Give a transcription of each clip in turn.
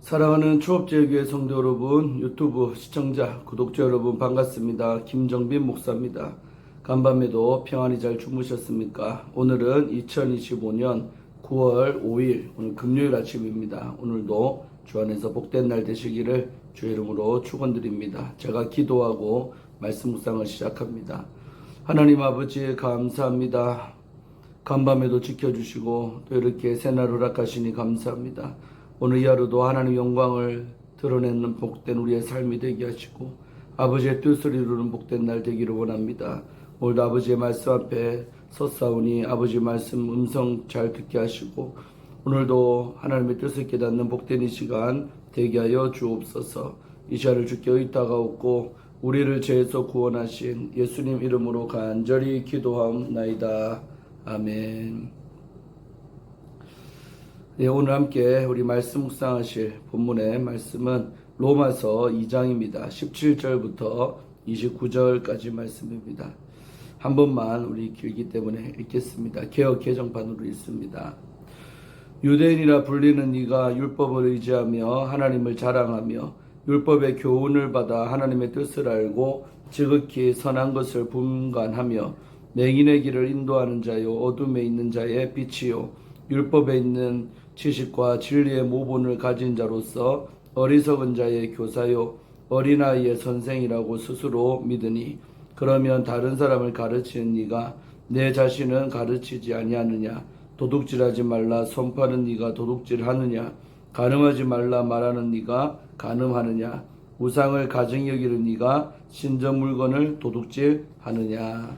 사랑하는 초업제일교회 성도 여러분, 유튜브 시청자, 구독자 여러분 반갑습니다. 김정빈 목사입니다. 간밤에도 평안히 잘 주무셨습니까? 오늘은 2025년 9월 5일 오늘 금요일 아침입니다. 오늘도 주 안에서 복된 날 되시기를 주의 이름으로 축원드립니다. 제가 기도하고 말씀 묵상을 시작합니다. 하나님 아버지 감사합니다. 간밤에도 지켜주시고 또 이렇게 새날 허락하시니 감사합니다. 오늘 이 하루도 하나님 영광을 드러내는 복된 우리의 삶이 되게 하시고 아버지의 뜻을 이루는 복된 날 되기를 원합니다. 오늘도 아버지의 말씀 앞에 섰사오니 아버지 말씀 음성 잘 듣게 하시고 오늘도 하나님의 뜻을 깨닫는 복된 이 시간 되게 하여 주옵소서. 이 시간을 주께 의탁하옵고 우리를 죄에서 구원하신 예수님 이름으로 간절히 기도하옵나이다. 아멘. 네, 오늘 함께 우리 말씀 묵상하실 본문의 말씀은 로마서 2장입니다. 17절부터 29절까지 말씀입니다. 한 번만 우리 길기 때문에 읽겠습니다. 개역 개정판으로 읽습니다. 유대인이라 불리는 네가 율법을 의지하며 하나님을 자랑하며 율법의 교훈을 받아 하나님의 뜻을 알고 지극히 선한 것을 분간하며 맹인의 길을 인도하는 자요 어둠에 있는 자의 빛이요 율법에 있는 지식과 진리의 모본을 가진 자로서 어리석은 자의 교사요 어린아이의 선생이라고 스스로 믿으니 그러면 다른 사람을 가르치는 네가 내 자신은 가르치지 아니하느냐? 도둑질하지 말라 선포하는 네가 도둑질하느냐? 간음하지 말라 말하는 네가 간음하느냐? 우상을 가증히 여기는 네가 신전 물건을 도둑질하느냐?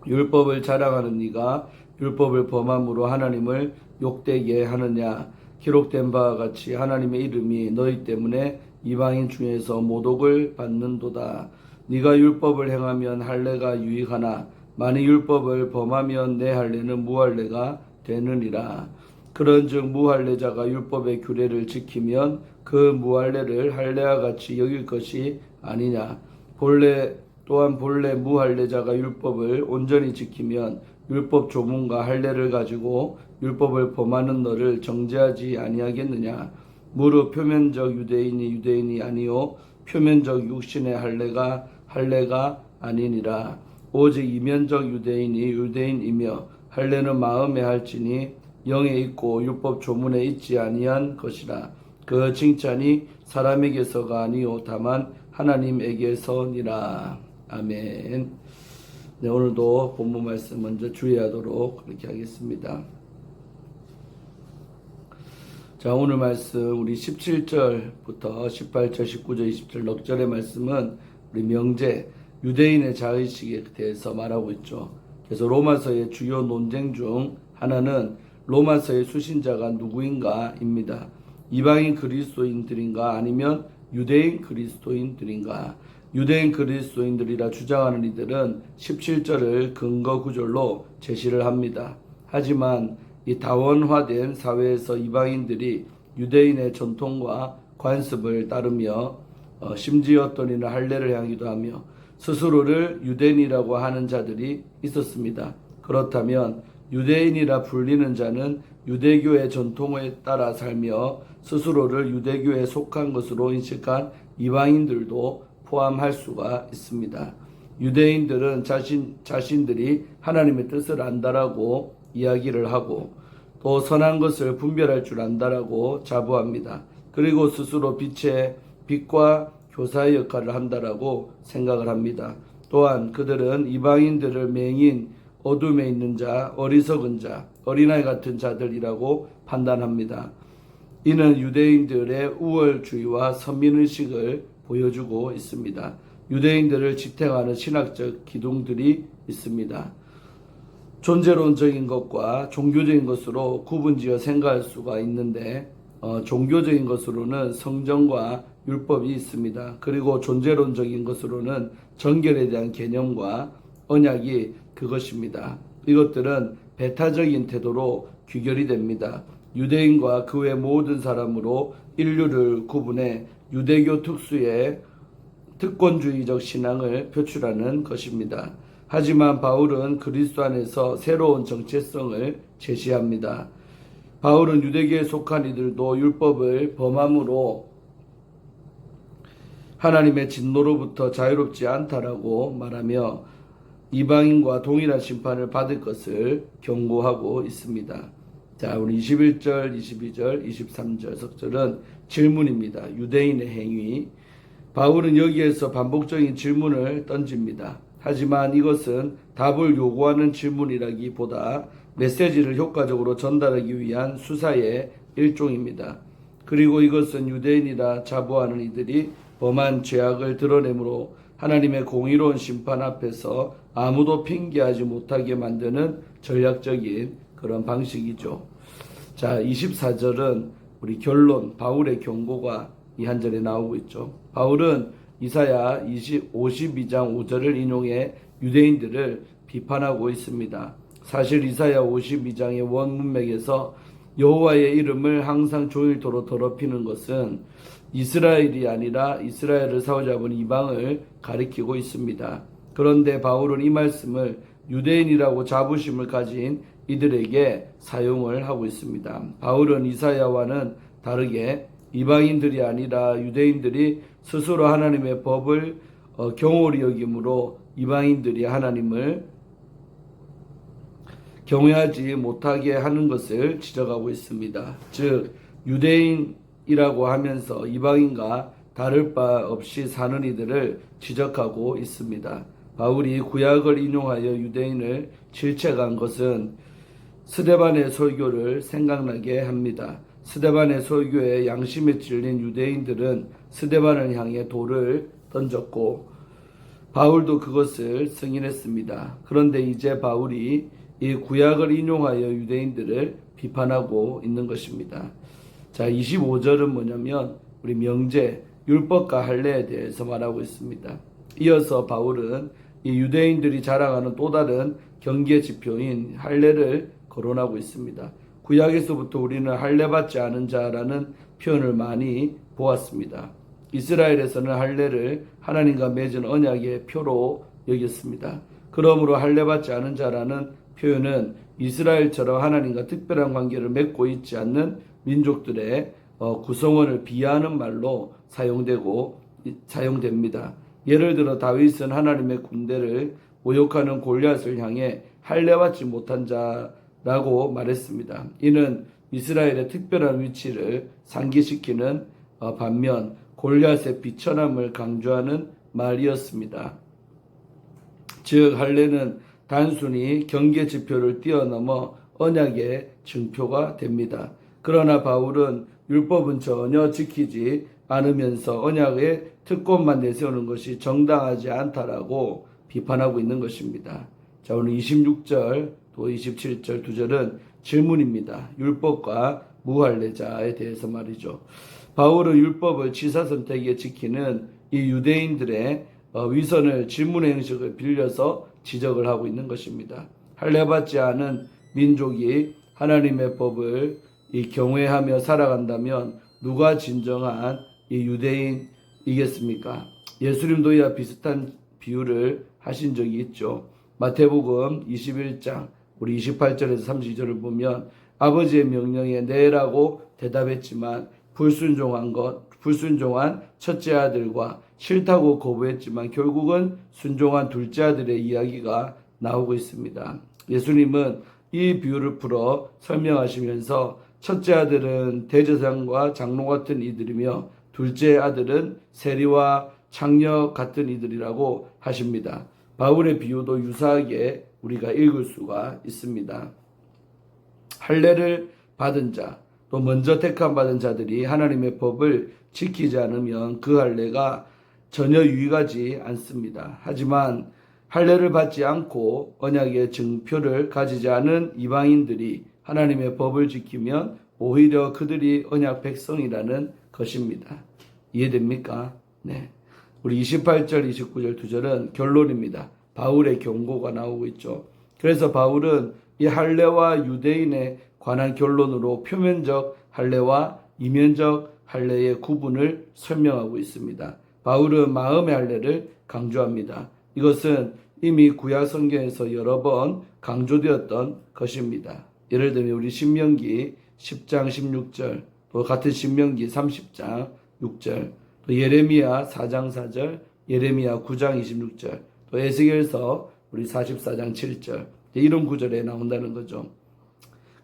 율법을 자랑하는 네가 율법을 범함으로 하나님을 욕되게 하느냐? 기록된 바와 같이 하나님의 이름이 너희 때문에 이방인 중에서 모독을 받는도다. 네가 율법을 행하면 할례가 유익하나 만일 율법을 범하면 내 할례는 무할례가 되느니라. 그런즉 무할례자가 율법의 규례를 지키면 그 무할례를 할례와 같이 여길 것이 아니냐. 또한 본래 무할례자가 율법을 온전히 지키면 율법 조문과 할례를 가지고 율법을 범하는 너를 정죄하지 아니하겠느냐. 무릇 표면적 유대인이 아니요 표면적 육신의 할례가 아니니라. 오직 이면적 유대인이 유대인이며 할례는 마음에 할지니 영에 있고 율법 조문에 있지 아니한 것이라. 그 칭찬이 사람에게서가 아니요 다만 하나님에게서니라. 아멘. 네, 오늘도 본문 말씀 먼저 주의하도록 그렇게 하겠습니다. 자, 오늘 말씀 우리 17절부터 18절, 19절, 20절 넉 절의 말씀은 우리 명제, 유대인의 자의식에 대해서 말하고 있죠. 그래서 로마서의 주요 논쟁 중 하나는 로마서의 수신자가 누구인가입니다. 이방인 그리스도인들인가 아니면 유대인 그리스도인들인가. 유대인 그리스도인들이라 주장하는 이들은 17절을 근거 구절로 제시를 합니다. 하지만 이 다원화된 사회에서 이방인들이 유대인의 전통과 관습을 따르며 심지어 어떤 이는 할례를 하기도 하며 스스로를 유대인이라고 하는 자들이 있었습니다. 그렇다면 유대인이라 불리는 자는 유대교의 전통에 따라 살며 스스로를 유대교에 속한 것으로 인식한 이방인들도 포함할 수가 있습니다. 유대인들은 자신들이 하나님의 뜻을 안다라고 이야기를 하고 또 선한 것을 분별할 줄 안다라고 자부합니다. 그리고 스스로 빛과 교사의 역할을 한다라고 생각을 합니다. 또한 그들은 이방인들을 맹인, 어둠에 있는 자, 어리석은 자, 어린아이 같은 자들이라고 판단합니다. 이는 유대인들의 우월주의와 선민의식을 보여주고 있습니다. 유대인들을 지탱하는 신학적 기둥들이 있습니다. 존재론적인 것과 종교적인 것으로 구분지어 생각할 수가 있는데 종교적인 것으로는 성경과 율법이 있습니다. 그리고 존재론적인 것으로는 정결에 대한 개념과 언약이 그것입니다. 이것들은 배타적인 태도로 귀결이 됩니다. 유대인과 그 외 모든 사람으로 인류를 구분해 유대교 특수의 특권주의적 신앙을 표출하는 것입니다. 하지만 바울은 그리스도 안에서 새로운 정체성을 제시합니다. 바울은 유대교에 속한 이들도 율법을 범함으로 하나님의 진노로부터 자유롭지 않다라고 말하며 이방인과 동일한 심판을 받을 것을 경고하고 있습니다. 자, 우리 21절, 22절, 23절 석절은 질문입니다. 유대인의 행위. 바울은 여기에서 반복적인 질문을 던집니다. 하지만 이것은 답을 요구하는 질문이라기보다 메시지를 효과적으로 전달하기 위한 수사의 일종입니다. 그리고 이것은 유대인이라 자부하는 이들이 범한 죄악을 드러내므로 하나님의 공의로운 심판 앞에서 아무도 핑계하지 못하게 만드는 전략적인 그런 방식이죠. 자, 24절은 우리 결론, 바울의 경고가 이 한 절에 나오고 있죠. 바울은 이사야 52장 5절을 인용해 유대인들을 비판하고 있습니다. 사실 이사야 52장의 원문맥에서 여호와의 이름을 항상 종일토록 더럽히는 것은 이스라엘이 아니라 이스라엘을 사로잡은 이방을 가리키고 있습니다. 그런데 바울은 이 말씀을 유대인이라고 자부심을 가진 이들에게 사용을 하고 있습니다. 바울은 이사야와는 다르게 이방인들이 아니라 유대인들이 스스로 하나님의 법을 경홀히 여김으로 이방인들이 하나님을 경외하지 못하게 하는 것을 지적하고 있습니다. 즉 유대인이라고 하면서 이방인과 다를 바 없이 사는 이들을 지적하고 있습니다. 바울이 구약을 인용하여 유대인을 질책한 것은 스데반의 설교를 생각나게 합니다. 스데반의 설교에 양심에 찔린 유대인들은 스데반을 향해 돌을 던졌고 바울도 그것을 승인했습니다. 그런데 이제 바울이 이 구약을 인용하여 유대인들을 비판하고 있는 것입니다. 자, 25절은 뭐냐면 우리 명제, 율법과 할례에 대해서 말하고 있습니다. 이어서 바울은 이 유대인들이 자랑하는 또 다른 경계 지표인 할례를 거론하고 있습니다. 구약에서부터 우리는 할례받지 않은 자라는 표현을 많이 보았습니다. 이스라엘에서는 할례를 하나님과 맺은 언약의 표로 여겼습니다. 그러므로 할례받지 않은 자라는 표현은 이스라엘처럼 하나님과 특별한 관계를 맺고 있지 않는 민족들의 구성원을 비하하는 말로 사용됩니다. 예를 들어 다윗은 하나님의 군대를 모욕하는 골리앗을 향해 할례받지 못한 자라고 말했습니다. 이는 이스라엘의 특별한 위치를 상기시키는 반면 골리앗의 비천함을 강조하는 말이었습니다. 즉 할례는 단순히 경계 지표를 뛰어넘어 언약의 증표가 됩니다. 그러나 바울은 율법은 전혀 지키지 않으면서 언약의 특권만 내세우는 것이 정당하지 않다라고 비판하고 있는 것입니다. 자, 오늘 26절 또 27절 두 절은 질문입니다. 율법과 무할례자에 대해서 말이죠. 바울은 율법을 취사선택에 지키는 이 유대인들의 위선을 질문의 형식을 빌려서 지적을 하고 있는 것입니다. 할례받지 않은 민족이 하나님의 법을 경외하며 살아간다면 누가 진정한 이 유대인이겠습니까? 예수님도 이와 비슷한 비유를 하신 적이 있죠. 마태복음 21장 우리 28절에서 32절을 보면 아버지의 명령에 네라고 대답했지만 불순종한 첫째 아들과 싫다고 거부했지만 결국은 순종한 둘째 아들의 이야기가 나오고 있습니다. 예수님은 이 비유를 풀어 설명하시면서 첫째 아들은 대제사장과 장로 같은 이들이며 둘째 아들은 세리와 창녀 같은 이들이라고 하십니다. 바울의 비유도 유사하게 우리가 읽을 수가 있습니다. 할례를 받은 자, 또 먼저 택함 받은 자들이 하나님의 법을 지키지 않으면 그 할례가 전혀 유익하지 않습니다. 하지만 할례를 받지 않고 언약의 증표를 가지지 않은 이방인들이 하나님의 법을 지키면 오히려 그들이 언약 백성이라는 것입니다. 이해됩니까? 네. 우리 28절, 29절 두 절은 결론입니다. 바울의 경고가 나오고 있죠. 그래서 바울은 이 할례와 유대인에 관한 결론으로 표면적 할례와 이면적 할례의 구분을 설명하고 있습니다. 바울은 마음의 할례를 강조합니다. 이것은 이미 구약 성경에서 여러 번 강조되었던 것입니다. 예를 들면 우리 신명기 10장 16절, 또 같은 신명기 30장 6절, 또 예레미야 4장 4절, 예레미야 9장 26절, 또 에스겔서 우리 44장 7절, 이런 구절에 나온다는 거죠.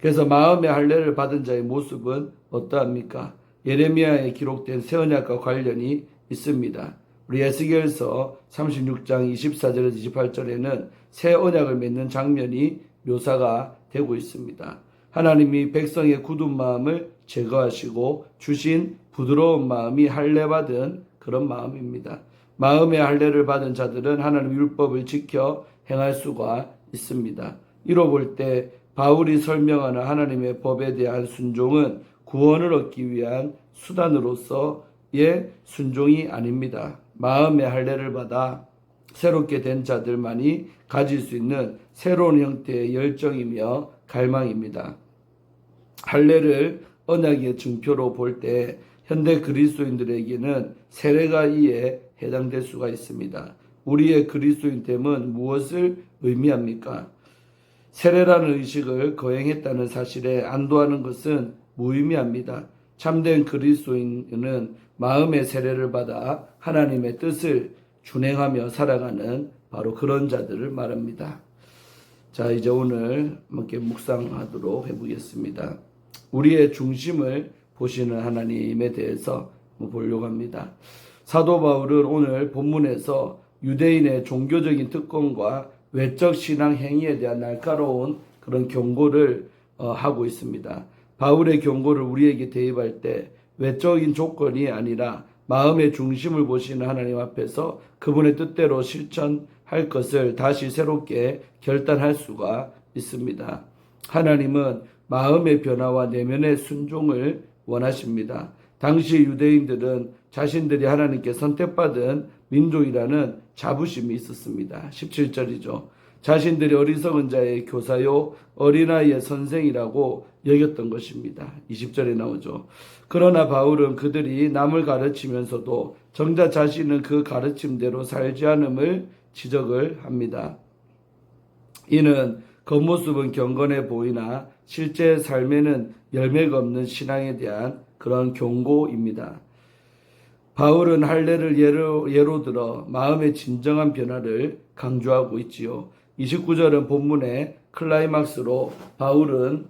그래서 마음의 할례를 받은 자의 모습은 어떠합니까? 예레미야에 기록된 새 언약과 관련이 있습니다. 우리 에스겔서 36장 24절에서 28절에는 새 언약을 맺는 장면이 묘사가 되고 있습니다. 하나님이 백성의 굳은 마음을 제거하시고 주신 부드러운 마음이 할례받은 그런 마음입니다. 마음의 할례를 받은 자들은 하나님 율법을 지켜 행할 수가 있습니다. 이로 볼 때 바울이 설명하는 하나님의 법에 대한 순종은 구원을 얻기 위한 수단으로서의 순종이 아닙니다. 마음의 할례를 받아 새롭게 된 자들만이 가질 수 있는 새로운 형태의 열정이며 갈망입니다. 할례를 언약의 증표로 볼 때 현대 그리스도인들에게는 세례가 이에 해당될 수가 있습니다. 우리의 그리스도인됨은 무엇을 의미합니까? 세례라는 의식을 거행했다는 사실에 안도하는 것은 무의미합니다. 참된 그리스도인은 마음의 세례를 받아 하나님의 뜻을 준행하며 살아가는 바로 그런 자들을 말합니다. 자, 이제 오늘 함께 묵상하도록 해보겠습니다. 우리의 중심을 보시는 하나님에 대해서 보려고 합니다. 사도 바울은 오늘 본문에서 유대인의 종교적인 특권과 외적 신앙 행위에 대한 날카로운 그런 경고를 하고 있습니다. 바울의 경고를 우리에게 대입할 때 외적인 조건이 아니라 마음의 중심을 보시는 하나님 앞에서 그분의 뜻대로 실천할 것을 다시 새롭게 결단할 수가 있습니다. 하나님은 마음의 변화와 내면의 순종을 원하십니다. 당시 유대인들은 자신들이 하나님께 선택받은 민족이라는 자부심이 있었습니다. 17절이죠. 자신들이 어리석은 자의 교사요 어린아이의 선생이라고 여겼던 것입니다. 20절에 나오죠. 그러나 바울은 그들이 남을 가르치면서도 정작 자신은 그 가르침대로 살지 않음을 지적을 합니다. 이는 겉모습은 경건해 보이나 실제 삶에는 열매가 없는 신앙에 대한 그런 경고입니다. 바울은 할례를 예로 들어 마음의 진정한 변화를 강조하고 있지요. 29절은 본문의 클라이막스로 바울은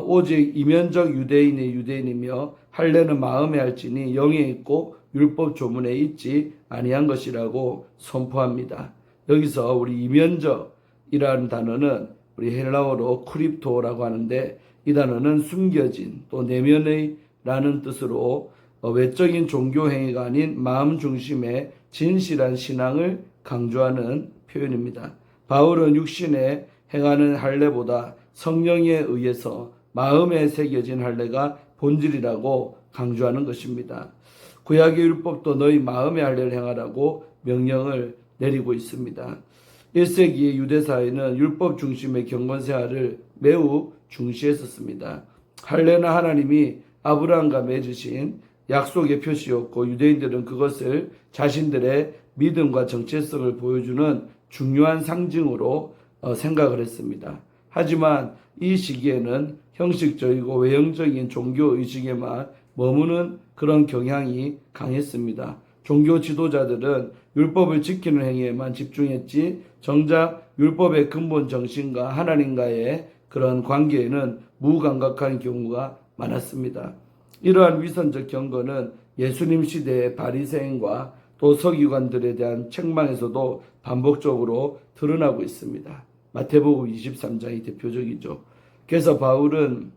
오직 이면적 유대인의 유대인이며 할례는 마음에 할지니 영에 있고 율법 조문에 있지 아니한 것이라고 선포합니다. 여기서 우리 이면적이라는 단어는 우리 헬라어로 크립토라고 하는데 이 단어는 숨겨진 또 내면의라는 뜻으로 외적인 종교 행위가 아닌 마음 중심의 진실한 신앙을 강조하는 표현입니다. 바울은 육신에 행하는 할례보다 성령에 의해서 마음에 새겨진 할례가 본질이라고 강조하는 것입니다. 구약의 율법도 너희 마음의 할례를 행하라고 명령을 내리고 있습니다. 1세기의 유대사회는 율법 중심의 경건생활을 매우 중시했었습니다. 할례는 하나님이 아브라함과 맺으신 약속의 표시였고 유대인들은 그것을 자신들의 믿음과 정체성을 보여주는 중요한 상징으로 생각을 했습니다. 하지만 이 시기에는 형식적이고 외형적인 종교 의식에만 머무는 그런 경향이 강했습니다. 종교 지도자들은 율법을 지키는 행위에만 집중했지 정작 율법의 근본 정신과 하나님과의 그런 관계에는 무감각한 경우가 많았습니다. 이러한 위선적 경건은 예수님 시대의 바리새인과 또 서기관들에 대한 책망에서도 반복적으로 드러나고 있습니다. 마태복음 23장이 대표적이죠. 그래서 바울은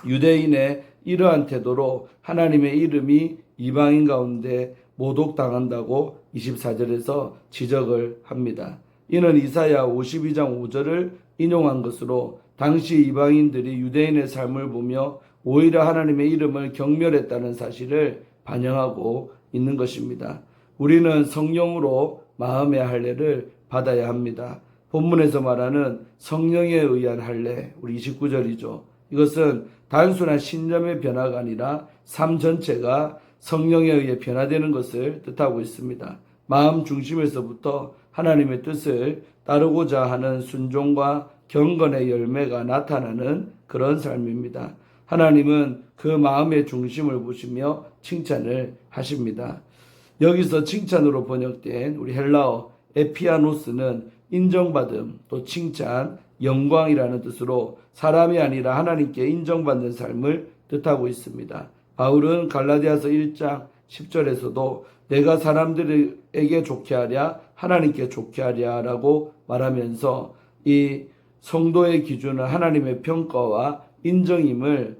유대인의 이러한 태도로 하나님의 이름이 이방인 가운데 모독당한다고 24절에서 지적을 합니다. 이는 이사야 52장 5절을 인용한 것으로 당시 이방인들이 유대인의 삶을 보며 오히려 하나님의 이름을 경멸했다는 사실을 반영하고 있는 것입니다. 우리는 성령으로 마음의 할례를 받아야 합니다. 본문에서 말하는 성령에 의한 할례, 우리 29절이죠. 이것은 단순한 신념의 변화가 아니라 삶 전체가 성령에 의해 변화되는 것을 뜻하고 있습니다. 마음 중심에서부터 하나님의 뜻을 따르고자 하는 순종과 경건의 열매가 나타나는 그런 삶입니다. 하나님은 그 마음의 중심을 보시며 칭찬을 하십니다. 여기서 칭찬으로 번역된 우리 헬라어 에피아노스는 인정받음, 또 칭찬, 영광이라는 뜻으로 사람이 아니라 하나님께 인정받는 삶을 뜻하고 있습니다. 바울은 갈라디아서 1장 10절에서도 내가 사람들에게 좋게 하랴 하나님께 좋게 하랴 라고 말하면서 이 성도의 기준은 하나님의 평가와 인정임을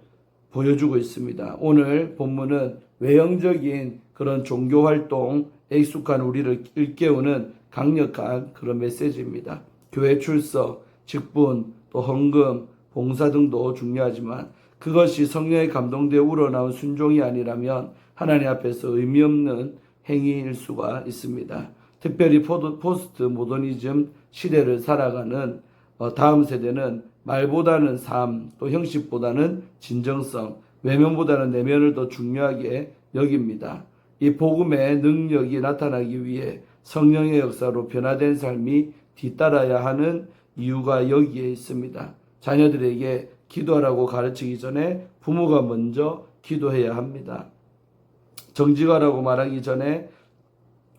보여주고 있습니다. 오늘 본문은 외형적인 그런 종교활동에 익숙한 우리를 일깨우는 강력한 그런 메시지입니다. 교회 출석, 직분, 또 헌금, 봉사 등도 중요하지만 그것이 성령의 감동되어 우러나온 순종이 아니라면 하나님 앞에서 의미 없는 행위일 수가 있습니다. 특별히 포스트 모더니즘 시대를 살아가는 다음 세대는 말보다는 삶, 또 형식보다는 진정성, 외면보다는 내면을 더 중요하게 여깁니다. 이 복음의 능력이 나타나기 위해 성령의 역사로 변화된 삶이 뒤따라야 하는 이유가 여기에 있습니다. 자녀들에게 기도하라고 가르치기 전에 부모가 먼저 기도해야 합니다. 정직하라고 말하기 전에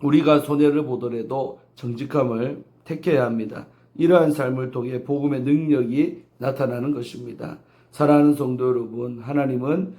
우리가 손해를 보더라도 정직함을 택해야 합니다. 이러한 삶을 통해 복음의 능력이 나타나는 것입니다. 사랑하는 성도 여러분, 하나님은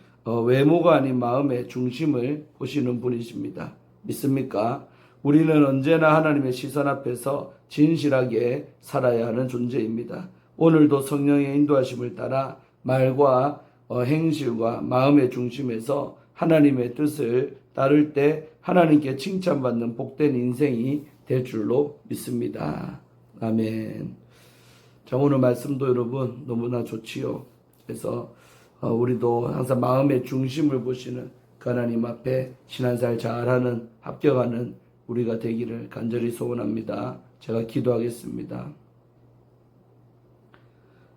외모가 아닌 마음의 중심을 보시는 분이십니다. 믿습니까? 우리는 언제나 하나님의 시선 앞에서 진실하게 살아야 하는 존재입니다. 오늘도 성령의 인도하심을 따라 말과 행실과 마음의 중심에서 하나님의 뜻을 따를 때 하나님께 칭찬받는 복된 인생이 될 줄로 믿습니다. 아멘. 자, 오늘 말씀도 여러분 너무나 좋지요. 그래서 우리도 항상 마음의 중심을 보시는 그 하나님 앞에 신앙생활 잘하는 합격하는 우리가 되기를 간절히 소원합니다. 제가 기도하겠습니다.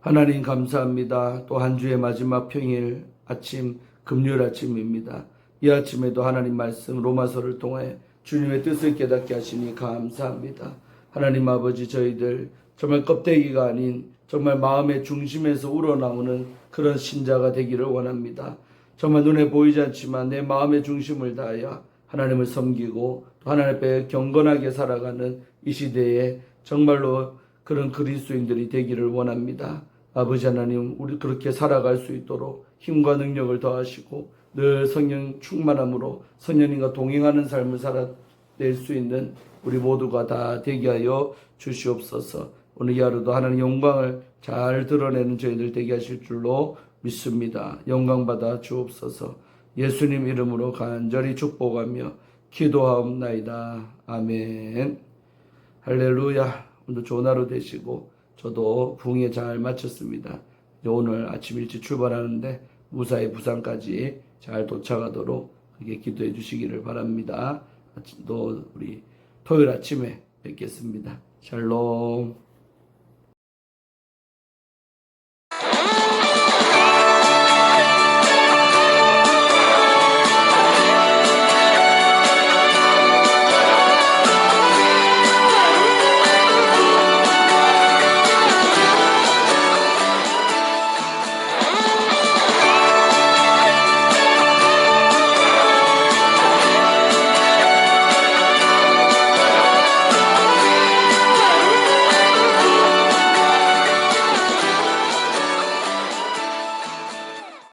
하나님 감사합니다. 또 한 주의 마지막 평일 아침 금요일 아침입니다. 이 아침에도 하나님 말씀 로마서를 통해 주님의 뜻을 깨닫게 하시니 감사합니다. 하나님 아버지, 저희들 정말 껍데기가 아닌 정말 마음의 중심에서 우러나오는 그런 신자가 되기를 원합니다. 정말 눈에 보이지 않지만 내 마음의 중심을 다하여 하나님을 섬기고 또 하나님 앞에 경건하게 살아가는 이 시대에 정말로 그런 그리스도인들이 되기를 원합니다. 아버지 하나님, 우리 그렇게 살아갈 수 있도록 힘과 능력을 더하시고 늘 성령 충만함으로 성령님과 동행하는 삶을 살아낼 수 있는 우리 모두가 다 되게 하여 주시옵소서. 오늘 이 하루도 하나님 영광을 잘 드러내는 저희들 되게 하실 줄로 믿습니다. 영광받아 주옵소서. 예수님 이름으로 간절히 축복하며 기도하옵나이다. 아멘. 할렐루야. 오늘 좋은 하루 되시고 저도 부흥에 잘 마쳤습니다. 오늘 아침 일찍 출발하는데 무사히 부산까지 잘 도착하도록 그렇게 기도해 주시기를 바랍니다. 또 우리 토요일 아침에 뵙겠습니다. 샬롬.